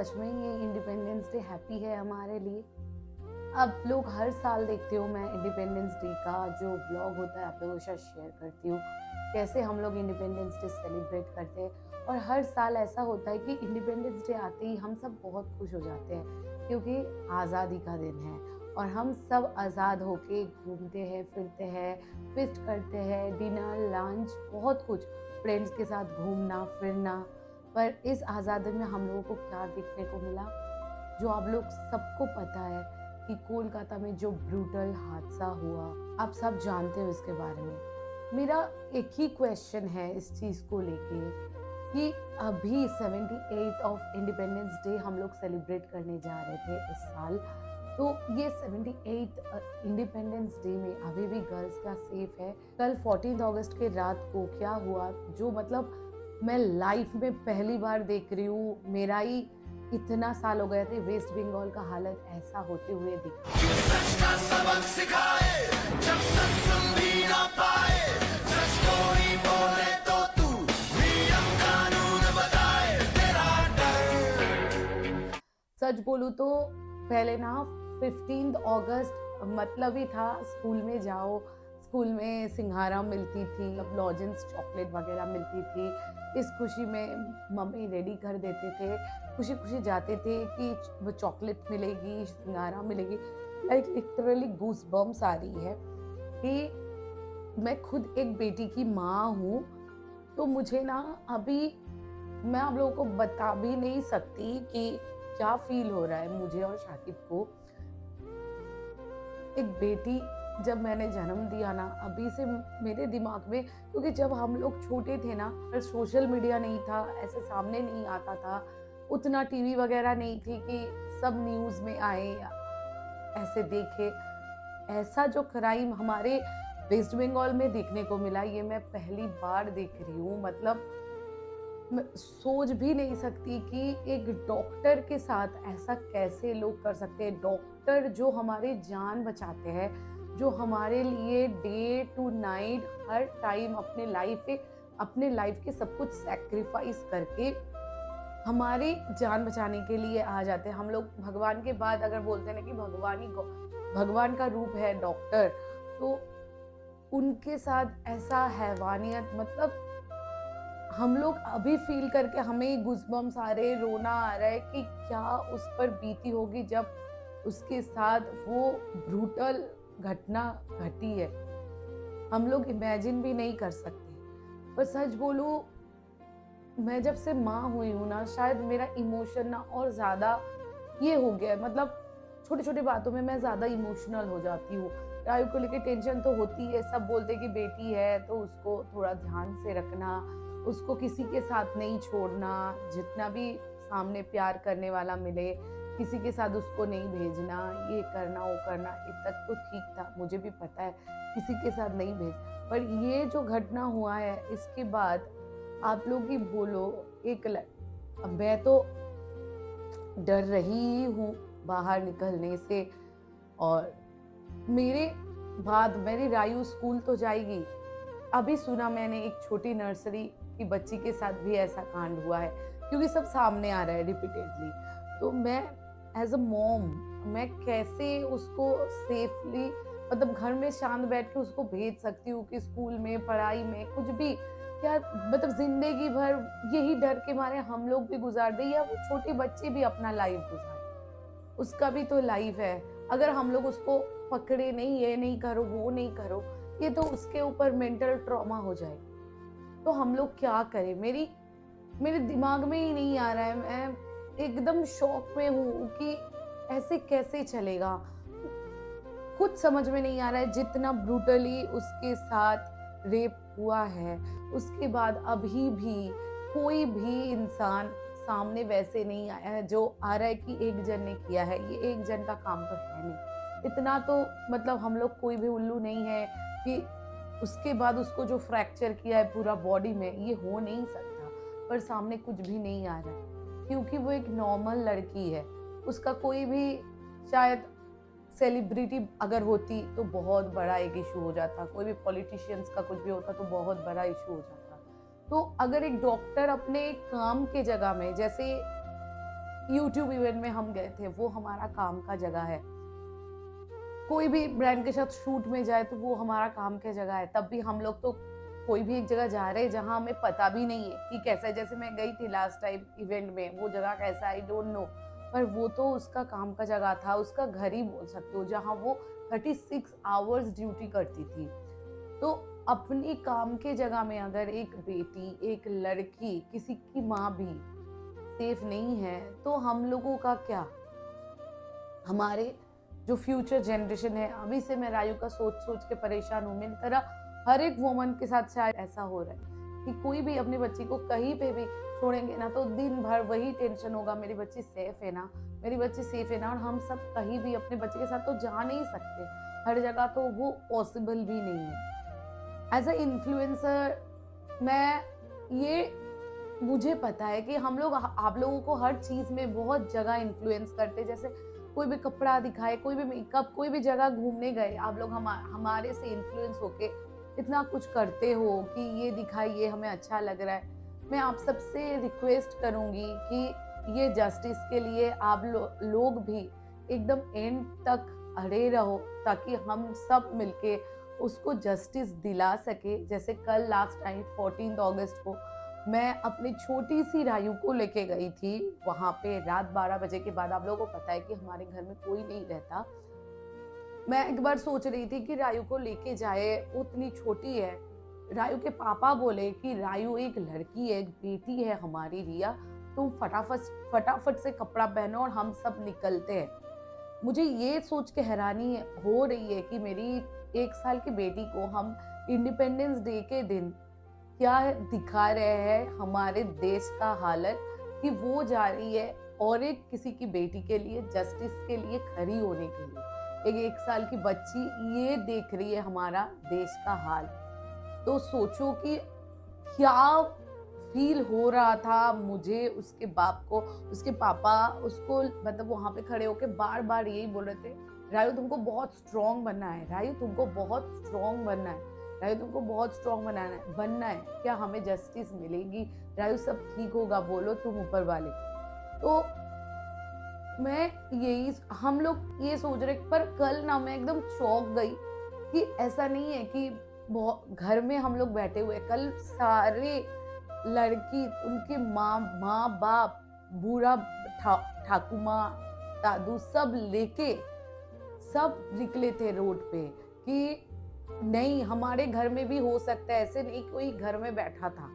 सच में ये independence day happy है हमारे लिए? अब लोग हर साल देखते हो, मैं इंडिपेंडेंस डे का जो व्लॉग होता है आप लोगों के साथ शेयर करती हूँ, कैसे हम लोग इंडिपेंडेंस डे सेलिब्रेट करते हैं। और हर साल ऐसा होता है कि इंडिपेंडेंस डे आते ही हम सब बहुत खुश हो जाते हैं, क्योंकि आज़ादी का दिन है और हम सब आज़ाद होके घूमते हैं, फिरते हैं, फिस्ट करते हैं, डिनर, लंच, बहुत कुछ, फ्रेंड्स के साथ घूमना फिरना। पर इस आज़ादी में हम लोगों को क्या देखने को मिला, जो आप लोग सबको पता है कि कोलकाता में जो ब्रूटल हादसा हुआ, आप सब जानते हो इसके बारे में। मेरा एक ही क्वेश्चन है इस चीज़ को लेके कि अभी 78th ऑफ इंडिपेंडेंस डे हम लोग सेलिब्रेट करने जा रहे थे इस साल। तो ये 78th इंडिपेंडेंस डे में अभी भी गर्ल्स क्या सेफ है? कल 14 अगस्त के रात को क्या हुआ, जो मतलब मैं लाइफ में पहली बार देख रही हूँ। मेरा ही इतना साल हो गए थे वेस्ट बंगाल का हालत ऐसा होते हुए दिखा। सच का सबक सिखाए जब सच सुन भी ना पाए, सच को ही बोले तो तू नियम कानून बताए तेरा डर। सच बोलूँ तो पहले ना 15 अगस्त मतलब ही था स्कूल में जाओ, स्कूल में सिंघारा मिलती थी, लॉजेंस चॉकलेट वगैरह मिलती थी। इस खुशी में मम्मी रेडी कर देते थे, खुशी खुशी जाते थे कि वो चॉकलेट मिलेगी, सिंघारा मिलेगी। लाइक लिटरली गूस बम्स आ रही है कि मैं खुद एक बेटी की माँ हूँ। तो मुझे ना अभी मैं आप लोगों को बता भी नहीं सकती कि क्या फील हो रहा है मुझे और शाकिब को। एक बेटी जब मैंने जन्म दिया ना, अभी से मेरे दिमाग में, क्योंकि जब हम लोग छोटे थे ना, सोशल मीडिया नहीं था, ऐसे सामने नहीं आता था, उतना टीवी वगैरह नहीं थी कि सब न्यूज़ में आए, ऐसे देखे। ऐसा जो क्राइम हमारे वेस्ट बंगाल में देखने को मिला, ये मैं पहली बार देख रही हूँ। मतलब मैं सोच भी नहीं सकती कि एक डॉक्टर के साथ ऐसा कैसे लोग कर सकते हैं। डॉक्टर जो हमारे जान बचाते हैं, जो हमारे लिए डे टू नाइट हर टाइम अपने लाइफ के सब कुछ सैक्रिफाइस करके हमारी जान बचाने के लिए आ जाते हैं। हम लोग भगवान के बाद अगर बोलते हैं ना कि भगवान का रूप है डॉक्टर, तो उनके साथ ऐसा हैवानियत, मतलब हम लोग अभी फील करके हमें गूज़बम्स आ रहे, रोना आ रहा है कि क्या उस पर बीती होगी जब उसके साथ वो ब्रूटल घटना घटी है। हम लोग इमेजिन भी नहीं कर सकते। पर सच बोलूं, मैं जब से माँ हुई हूँ ना, शायद मेरा इमोशन ना और ज़्यादा ये हो गया है। मतलब छोटी छोटी बातों में मैं ज़्यादा इमोशनल हो जाती हूँ। रायु को लेके टेंशन तो होती है, सब बोलते कि बेटी है तो उसको थोड़ा ध्यान से रखना, उसको किसी के साथ नहीं छोड़ना, जितना भी सामने प्यार करने वाला मिले किसी के साथ उसको नहीं भेजना, ये करना वो करना। इत तक तो ठीक था, मुझे भी पता है किसी के साथ नहीं भेज। पर ये जो घटना हुआ है इसके बाद आप लोग ही बोलो, अब मैं तो डर रही हूँ बाहर निकलने से। और मेरे बाद मेरी रायु स्कूल तो जाएगी। अभी सुना मैंने एक छोटी नर्सरी की बच्ची के साथ भी ऐसा कांड हुआ है, क्योंकि सब सामने आ रहा है रिपीटेडली। तो मैं एज अ मॉम, मैं कैसे उसको सेफली, मतलब घर में शांत बैठ के उसको भेज सकती हूँ कि स्कूल में, पढ़ाई में, कुछ भी। यार मतलब जिंदगी भर यही डर के मारे हम लोग भी गुजार दे, या वो छोटे बच्चे भी अपना लाइफ गुजारे, उसका भी तो लाइफ है। अगर हम लोग उसको पकड़े नहीं, ये नहीं करो वो नहीं करो, ये तो उसके ऊपर मेंटल ट्रॉमा हो जाएगा। तो हम लोग क्या करें? मेरे दिमाग में ही नहीं आ रहा है। मैं एकदम शॉक में हूँ कि ऐसे कैसे चलेगा, कुछ समझ में नहीं आ रहा है। जितना ब्रूटली उसके साथ रेप हुआ है, उसके बाद अभी भी कोई भी इंसान सामने वैसे नहीं आया है जो आ रहा है कि एक जन ने किया है। ये एक जन का काम तो है नहीं, इतना तो मतलब हम लोग कोई भी उल्लू नहीं है कि उसके बाद उसको जो फ्रैक्चर किया है पूरा बॉडी में, ये हो नहीं सकता। पर सामने कुछ भी नहीं आ रहा है, क्योंकि वो एक नॉर्मल लड़की है। उसका कोई भी शायद सेलिब्रिटी अगर होती तो बहुत बड़ा एक इशू हो जाता, कोई भी पॉलिटिशियंस का कुछ भी होता तो बहुत बड़ा इशू हो जाता। तो अगर एक डॉक्टर अपने काम के जगह में, जैसे यूट्यूब इवेंट में हम गए थे, वो हमारा काम का जगह है। कोई भी ब्रांड के साथ शूट में जाए तो वो हमारा काम की जगह है। तब भी हम लोग तो कोई भी एक जगह जा रहे हैं जहाँ हमें पता भी नहीं है कि कैसा है। जैसे मैं गई थी लास्ट टाइम इवेंट में, वो जगह कैसा आई डोंट नो, पर वो तो उसका काम का जगह था, उसका घर ही बोल सकते हो, जहाँ वो 36 आवर्स ड्यूटी करती थी। तो अपनी काम के जगह में अगर एक बेटी, एक लड़की, किसी की माँ भी सेफ नहीं है तो हम लोगों का क्या? हमारे जो फ्यूचर जनरेशन है, अभी से मैं रायु का सोच सोच के परेशान हूँ। मेरी तरह हर एक वुमन के साथ शायद ऐसा हो रहा है कि कोई भी अपनी बच्ची को कहीं पे भी छोड़ेंगे ना तो दिन भर वही टेंशन होगा, मेरी बच्ची सेफ है ना, मेरी बच्ची सेफ है ना। और हम सब कहीं भी अपने बच्चे के साथ तो जा नहीं सकते, हर जगह तो वो पॉसिबल भी नहीं है। एज अ इन्फ्लुएंसर मैं ये मुझे पता है कि हम लोग आप लोगों को हर चीज़ में बहुत जगह इन्फ्लुएंस करते, जैसे कोई भी कपड़ा दिखाए, कोई भी मेकअप, कोई भी जगह घूमने गए, आप लोग हमारे से इन्फ्लुएंस होके इतना कुछ करते हो कि ये दिखाइए, हमें अच्छा लग रहा है। मैं आप सबसे रिक्वेस्ट करूंगी कि ये जस्टिस के लिए आप लोग भी एकदम एंड तक अड़े रहो, ताकि हम सब मिलके उसको जस्टिस दिला सके। जैसे कल लास्ट नाइट 14 अगस्त को मैं अपनी छोटी सी रायु को लेके गई थी वहां पे रात 12 बजे के बाद। आप लोगों को पता है कि हमारे घर में कोई नहीं रहता। मैं एक बार सोच रही थी कि रायु को लेके जाए, उतनी छोटी है। रायु के पापा बोले कि रायु एक लड़की है, एक बेटी है हमारी रिया, तुम फटाफट से कपड़ा पहनो और हम सब निकलते हैं। मुझे ये सोच के हैरानी हो रही है कि मेरी 1 साल की बेटी को हम इंडिपेंडेंस डे के दिन क्या दिखा रहे हैं हमारे देश का हालत, कि वो जा रही है और एक किसी की बेटी के लिए, जस्टिस के लिए खड़ी होने के लिए। एक साल की बच्ची ये देख रही है हमारा देश का हाल। तो सोचो कि क्या फील हो रहा था मुझे, उसके बाप को, उसके पापा उसको मतलब वहां पे खड़े होके बार बार यही बोल रहे थे, रायु तुमको बहुत स्ट्रांग बनना है, रायु तुमको बहुत स्ट्रांग बनना है, रायु तुमको बहुत स्ट्रांग बनना है। क्या हमें जस्टिस मिलेगी? रायु सब ठीक होगा, बोलो तुम ऊपर वाले। तो मैं यही, हम लोग ये सोच रहे, पर कल ना मैं एकदम चौंक गई कि ऐसा नहीं है कि घर में हम लोग बैठे हुए, कल सारे लड़की, उनके माँ बाप, बूढ़ा ठाकुमा, दादू सब लेके सब निकले थे रोड पे कि नहीं हमारे घर में भी हो सकता है। ऐसे नहीं कोई घर में बैठा था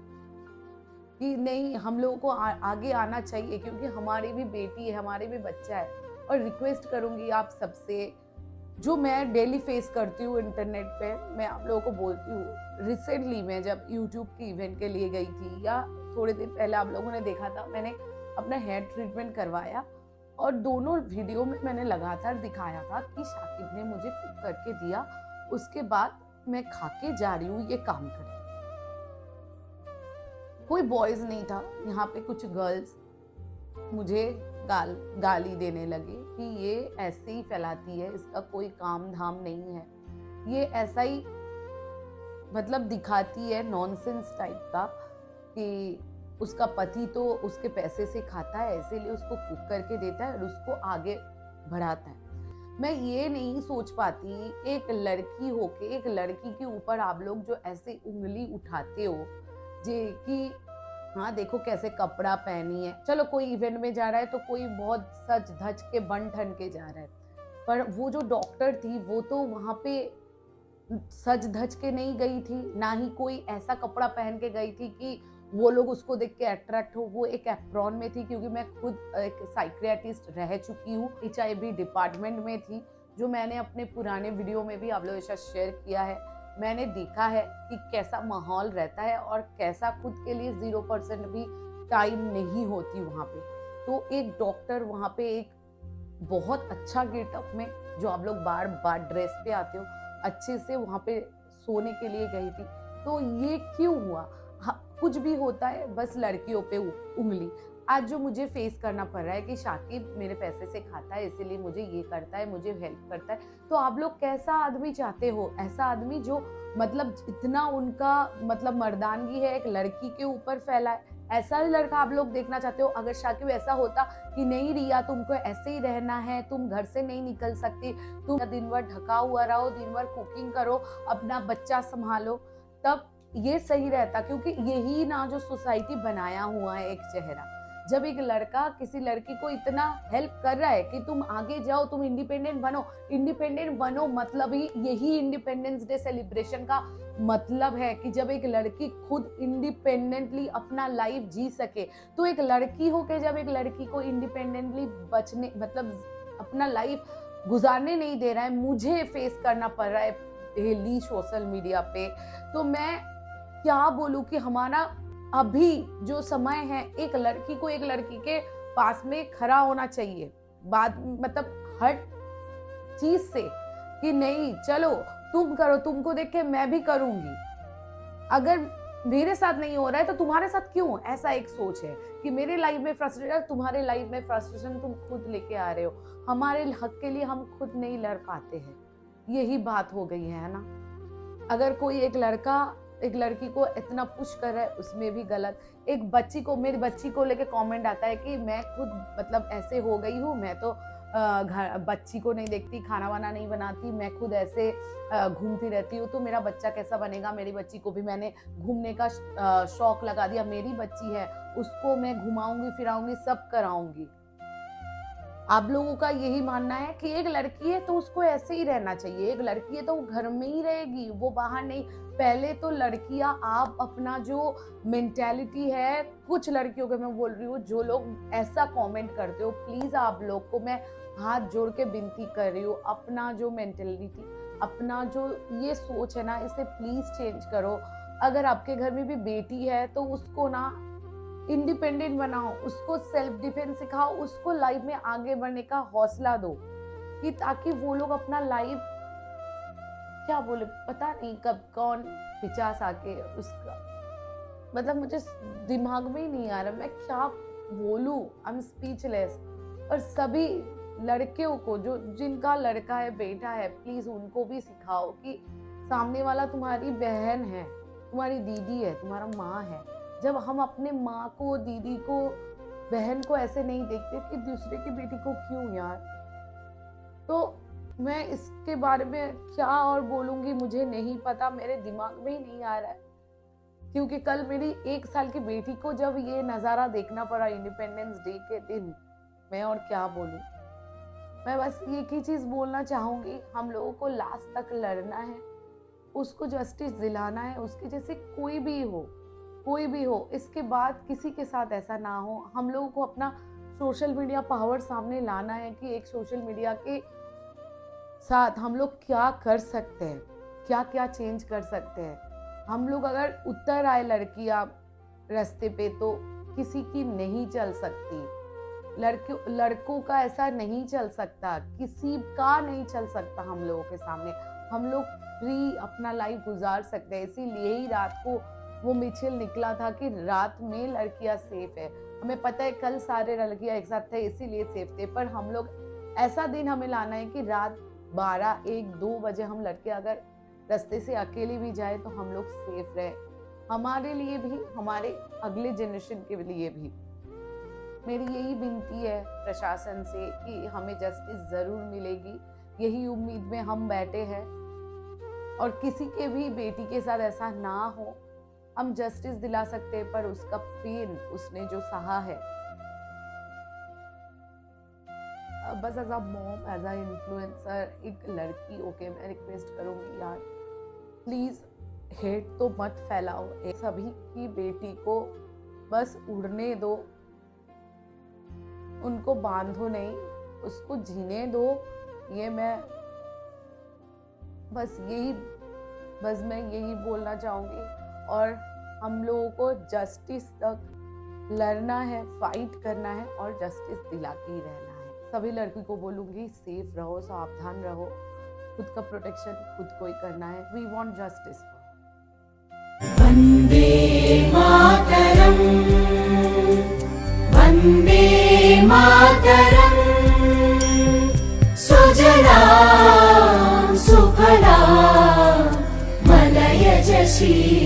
कि नहीं हम लोगों को आगे आना चाहिए, क्योंकि हमारी भी बेटी है, हमारे भी बच्चा है। और रिक्वेस्ट करूंगी आप सबसे, जो मैं डेली फेस करती हूँ इंटरनेट पे, मैं आप लोगों को बोलती हूँ। रिसेंटली मैं जब यूट्यूब की इवेंट के लिए गई थी, या थोड़े दिन पहले आप लोगों ने देखा था, मैंने अपना हेयर ट्रीटमेंट करवाया और दोनों वीडियो में मैंने लगातार दिखाया था कि शाकिब ने मुझे कुक करके दिया, उसके बाद मैं खा के जा रही हूँ ये काम कर। कोई बॉयज नहीं था यहाँ पे, कुछ गर्ल्स मुझे गाली देने लगे कि ये ऐसे ही फैलाती है, इसका कोई काम धाम नहीं है, ये ऐसा ही मतलब दिखाती है नॉनसेंस टाइप का, कि उसका पति तो उसके पैसे से खाता है, इसीलिए उसको कुक करके देता है और उसको आगे बढ़ाता है। मैं ये नहीं सोच पाती, एक लड़की होके एक लड़की के ऊपर आप लोग जो ऐसे उंगली उठाते हो, जे कि हाँ देखो कैसे कपड़ा पहनी है। चलो कोई इवेंट में जा रहा है तो कोई बहुत सच धज के बन ठन के जा रहा है, पर वो जो डॉक्टर थी वो तो वहां पे सज धज के नहीं गई थी, ना ही कोई ऐसा कपड़ा पहन के गई थी कि वो लोग उसको देख के अट्रैक्ट हो। वो एक एप्रॉन में थी, क्योंकि मैं खुद एक साइकियाट्रिस्ट रह चुकी हूँ, HIV डिपार्टमेंट में थी, जो मैंने अपने पुराने वीडियो में भी आप लोगों के साथ शेयर किया है। मैंने देखा है कि कैसा माहौल रहता है और कैसा खुद के लिए 0% भी टाइम नहीं होती वहाँ पे। तो एक डॉक्टर वहाँ पे एक बहुत अच्छा गेटअप में, जो आप लोग बार बार ड्रेस पे आते हो, अच्छे से वहाँ पे सोने के लिए गई थी। तो ये क्यों हुआ? कुछ भी होता है, बस लड़कियों पे उंगली। आज जो मुझे फेस करना पड़ रहा है कि शाकिब मेरे पैसे से खाता है, इसीलिए मुझे ये करता है, मुझे हेल्प करता है। तो आप लोग कैसा आदमी चाहते हो? ऐसा आदमी जो मतलब इतना उनका मतलब मर्दानगी है एक लड़की के ऊपर फैलाए? ऐसा ही लड़का आप लोग देखना चाहते हो? अगर शाकिब ऐसा होता कि नहीं रिया तुमको ऐसे ही रहना है, तुम घर से नहीं निकल सकती, तुम दिन भर ढका हुआ रहो, दिन भर कुकिंग करो, अपना बच्चा संभालो, तब ये सही रहता। क्योंकि यही ना जो सोसाइटी बनाया हुआ है एक चेहरा। जब एक लड़का किसी लड़की को इतना हेल्प कर रहा है कि तुम आगे जाओ, तुम इंडिपेंडेंट बनो, मतलब ही यही इंडिपेंडेंस डे सेलिब्रेशन का मतलब है कि जब एक लड़की खुद इंडिपेंडेंटली अपना लाइफ जी सके। तो एक लड़की हो के जब एक लड़की को इंडिपेंडेंटली बचने मतलब अपना लाइफ गुजारने नहीं दे रहा है, मुझे फेस करना पड़ रहा है डेली सोशल मीडिया पे, तो मैं क्या बोलूं कि हमारा अभी जो समय है एक लड़की को एक लड़की के पास में खड़ा होना चाहिए, बाद मतलब हर चीज से कि नहीं चलो तुम करो, तुमको देख के मैं भी करूंगी। अगर मेरे साथ नहीं हो रहा है तो तुम्हारे साथ क्यों, ऐसा एक सोच है कि मेरे लाइफ में फ्रस्ट्रेशन, तुम्हारे लाइफ में फ्रस्ट्रेशन तुम खुद लेके आ रहे हो। हमारे हक के लिए हम खुद नहीं लड़ पाते हैं, यही बात हो गई है ना। अगर कोई एक लड़का एक लड़की को इतना पुश कर रहा है उसमें भी गलत। एक बच्ची को, मेरी बच्ची को लेके कमेंट आता है कि मैं खुद मतलब ऐसे हो गई हूँ, मैं तो घर बच्ची को नहीं देखती, खाना वाना नहीं बनाती, मैं खुद ऐसे घूमती रहती हूँ, तो मेरा बच्चा कैसा बनेगा। मेरी बच्ची को भी मैंने घूमने का शौक लगा दिया, मेरी बच्ची है, उसको मैं घुमाऊंगी फिराऊंगी सब कराऊंगी। आप लोगों का यही मानना है कि एक लड़की है तो उसको ऐसे ही रहना चाहिए, एक लड़की है तो वो घर में ही रहेगी, वो बाहर नहीं। पहले तो लड़कियां आप अपना जो मेंटेलिटी है, कुछ लड़कियों को मैं बोल रही हूँ जो लोग ऐसा कमेंट करते हो, प्लीज आप लोग को मैं हाथ जोड़ के विनती कर रही हूँ, अपना जो मेंटेलिटी, अपना जो ये सोच है ना, इसे प्लीज चेंज करो। अगर आपके घर में भी बेटी है तो उसको ना इंडिपेंडेंट बनाओ, उसको सेल्फ डिफेंस सिखाओ, उसको लाइफ में आगे बढ़ने का हौसला दो, कि ताकि वो लोग अपना लाइफ, क्या बोले पता नहीं कब कौन पिचास आके उसका, मतलब मुझे दिमाग में ही नहीं आ रहा मैं क्या बोलूं, आई एम स्पीचलेस। और सभी लड़कियों को जो जिनका लड़का है, बेटा है, प्लीज उनको भी सिखाओ कि सामने वाला तुम्हारी बहन है, तुम्हारी दीदी है, तुम्हारा माँ है। जब हम अपने माँ को, दीदी को, बहन को ऐसे नहीं देखते कि दूसरे की बेटी को क्यों यार। तो मैं इसके बारे में क्या और बोलूंगी मुझे नहीं पता, मेरे दिमाग में ही नहीं आ रहा है। क्योंकि कल मेरी 1 साल की बेटी को जब ये नज़ारा देखना पड़ा इंडिपेंडेंस डे के दिन, मैं और क्या बोलूं। मैं बस एक ही चीज़ बोलना चाहूँगी, हम लोगों को लास्ट तक लड़ना है, उसको जस्टिस दिलाना है, उसके जैसे कोई भी हो, इसके बाद किसी के साथ ऐसा ना हो। हम लोगों को अपना सोशल मीडिया पावर सामने लाना है कि एक सोशल मीडिया के साथ हम लोग क्या कर सकते हैं, क्या क्या चेंज कर सकते हैं। हम लोग अगर उतर आए लड़कियां रास्ते पे तो किसी की नहीं चल सकती, लड़कों का ऐसा नहीं चल सकता, किसी का नहीं चल सकता। हम लोगों के सामने हम लोग फ्री अपना लाइफ गुजार सकते हैं। इसीलिए ही रात को वो मिचिल निकला था कि रात में लड़कियां सेफ है। हमें पता है कल सारे लड़कियां एक साथ थे इसीलिए सेफ थे, पर हम लोग ऐसा दिन हमें लाना है कि रात 12, 1, 2 बजे हम लड़के अगर रास्ते से अकेले भी जाए तो हम लोग सेफ रहे, हमारे लिए भी, हमारे अगले जनरेशन के लिए भी। मेरी यही विनती है प्रशासन से कि हमें जस्टिस जरूर मिलेगी, यही उम्मीद में हम बैठे हैं। और किसी के भी बेटी के साथ ऐसा ना हो, हम जस्टिस दिला सकते हैं, पर उसका पेन उसने जो सहा है, बस as a mom, as a influencer, एक लड़की ओके मैं रिक्वेस्ट करूंगी यार, प्लीज हेट तो मत फैलाओ, सभी की बेटी को बस उड़ने दो, उनको बांधो नहीं, उसको जीने दो। ये मैं मैं यही बोलना चाहूँगी। और हम लोगों को जस्टिस तक लड़ना है, फाइट करना है और जस्टिस दिला के ही रहना है। सभी लड़की को बोलूँगी सेफ रहो, सावधान रहो, खुद का प्रोटेक्शन खुद को ही करना है। We want justice. वंदे मातरम, वंदे मातरम, सुजला सुफला मलयज शीतला।